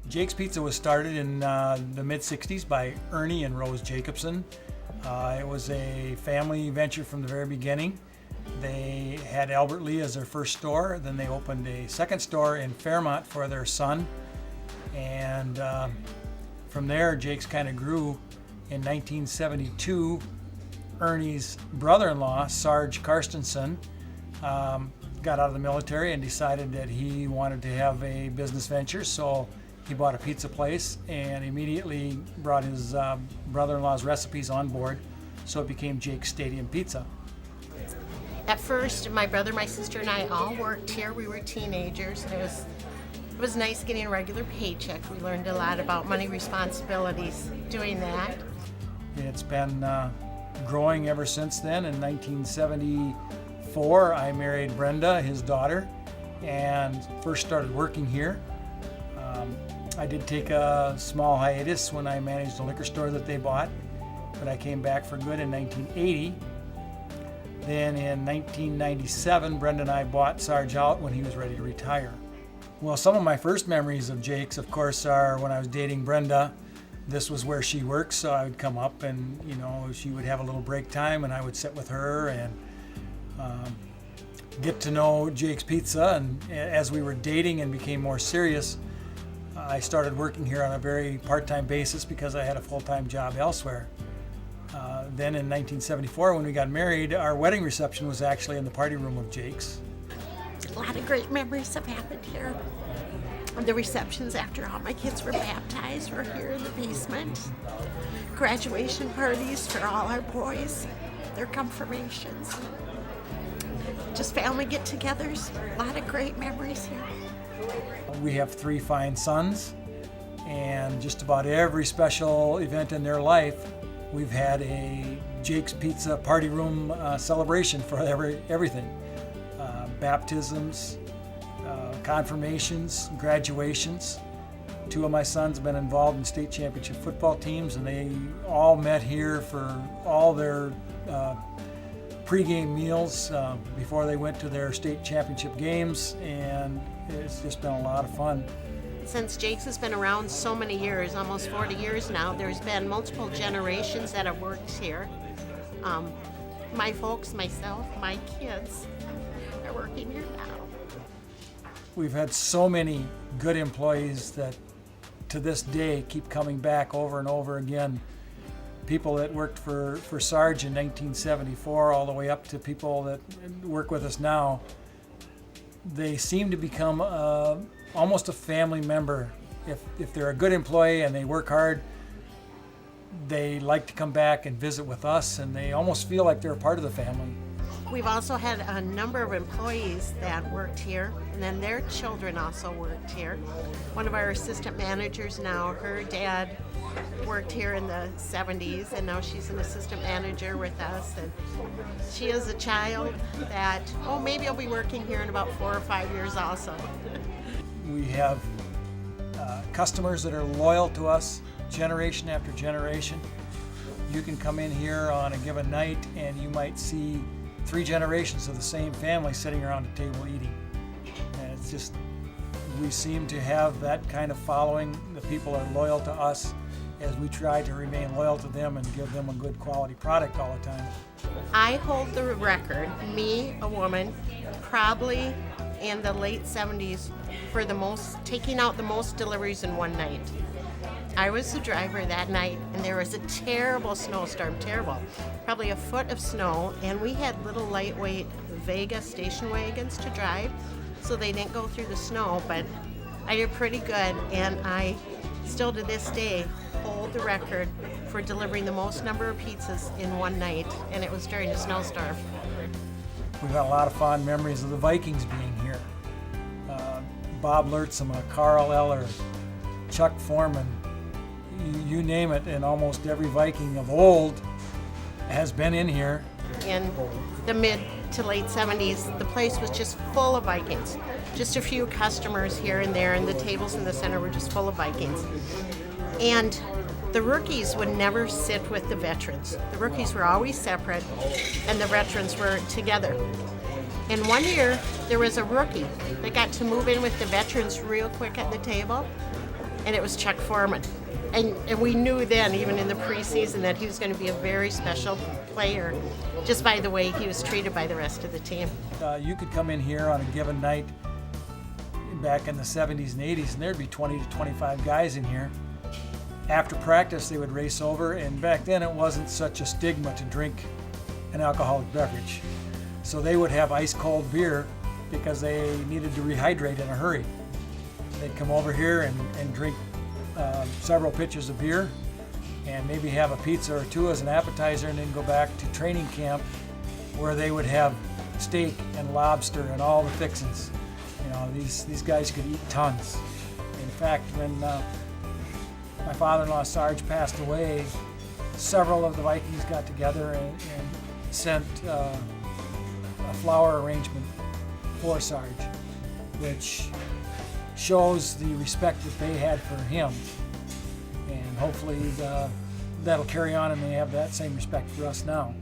Jake's Pizza was started in the mid-'60s by Ernie and Rose Jacobson. It was a family venture from the very beginning. They had Albert Lee as their first store, then they opened a second store in Fairmont for their son. And from there, Jake's kind of grew. In 1972, Ernie's brother-in-law, Sarge Karstensen, got out of the military and decided that he wanted to have a business venture, so he bought a pizza place and immediately brought his brother-in-law's recipes on board, so it became Jake's Stadium Pizza. At first, my brother, my sister, and I all worked here. We were teenagers, and it was nice getting a regular paycheck. We learned a lot about money responsibilities doing that. It's been growing ever since then. In 1974, I married Brenda, his daughter, and first started working here. I did take a small hiatus when I managed a liquor store that they bought, but I came back for good in 1980. Then in 1997, Brenda and I bought Sarge out when he was ready to retire. Well, some of my first memories of Jake's, of course, are when I was dating Brenda. This was where she worked, so I would come up and, she would have a little break time and I would sit with her and get to know Jake's Pizza. And as we were dating and became more serious, I started working here on a very part-time basis because I had a full-time job elsewhere. Then in 1974, when we got married, our wedding reception was actually in the party room of Jake's. A lot of great memories have happened here. The receptions after all my kids were baptized were here in the basement. Graduation parties for all our boys, their confirmations. Just family get-togethers, a lot of great memories here. We have 3 fine sons, and just about every special event in their life, we've had a Jake's Pizza party room celebration for everything. Baptisms, confirmations, graduations. 2 of my sons have been involved in state championship football teams, and they all met here for all their pregame meals before they went to their state championship games, and it's just been a lot of fun. Since Jake's has been around so many years, almost 40 years now, there's been multiple generations that have worked here. My folks, myself, my kids are working here now. We've had so many good employees that to this day keep coming back over and over again. People that worked for Sarge in 1974 all the way up to people that work with us now. They seem to become almost a family member. If they're a good employee and they work hard, they like to come back and visit with us, and they almost feel like they're a part of the family. We've also had a number of employees that worked here, and then their children also worked here. One of our assistant managers now, her dad worked here in the 70s, and now she's an assistant manager with us. And she is a child that, maybe I'll be working here in about 4 or 5 years also. We have customers that are loyal to us generation after generation. You can come in here on a given night and you might see 3 generations of the same family sitting around a table eating. And it's just, we seem to have that kind of following. The people are loyal to us as we try to remain loyal to them and give them a good quality product all the time. I hold the record, me, a woman, probably in the late 70s for taking out the most deliveries in one night. I was the driver that night, and there was a terrible snowstorm, probably a foot of snow, and we had little lightweight Vega station wagons to drive, so they didn't go through the snow, but I did pretty good, and I still to this day hold the record for delivering the most number of pizzas in one night, and it was during a snowstorm. We've got a lot of fond memories of the Vikings being here. Bob Lertzema, Carl Eller, Chuck Foreman, you name it, and almost every Viking of old has been in here. In the mid to late 70s, the place was just full of Vikings. Just a few customers here and there, and the tables in the center were just full of Vikings. And the rookies would never sit with the veterans. The rookies were always separate, and the veterans were together. And one year, there was a rookie that got to move in with the veterans real quick at the table. and it was Chuck Foreman. And we knew then, even in the preseason, that he was going to be a very special player, just by the way he was treated by the rest of the team. You could come in here on a given night back in the 70s and 80s, and there'd be 20 to 25 guys in here. After practice, they would race over, and back then it wasn't such a stigma to drink an alcoholic beverage. So they would have ice cold beer because they needed to rehydrate in a hurry. They'd come over here and drink several pitchers of beer and maybe have a pizza or two as an appetizer, and then go back to training camp where they would have steak and lobster and all the fixings. You know, these guys could eat tons. In fact, when my father-in-law Sarge passed away, several of the Vikings got together and sent a flower arrangement for Sarge, which shows the respect that they had for him. And hopefully that'll carry on and they have that same respect for us now.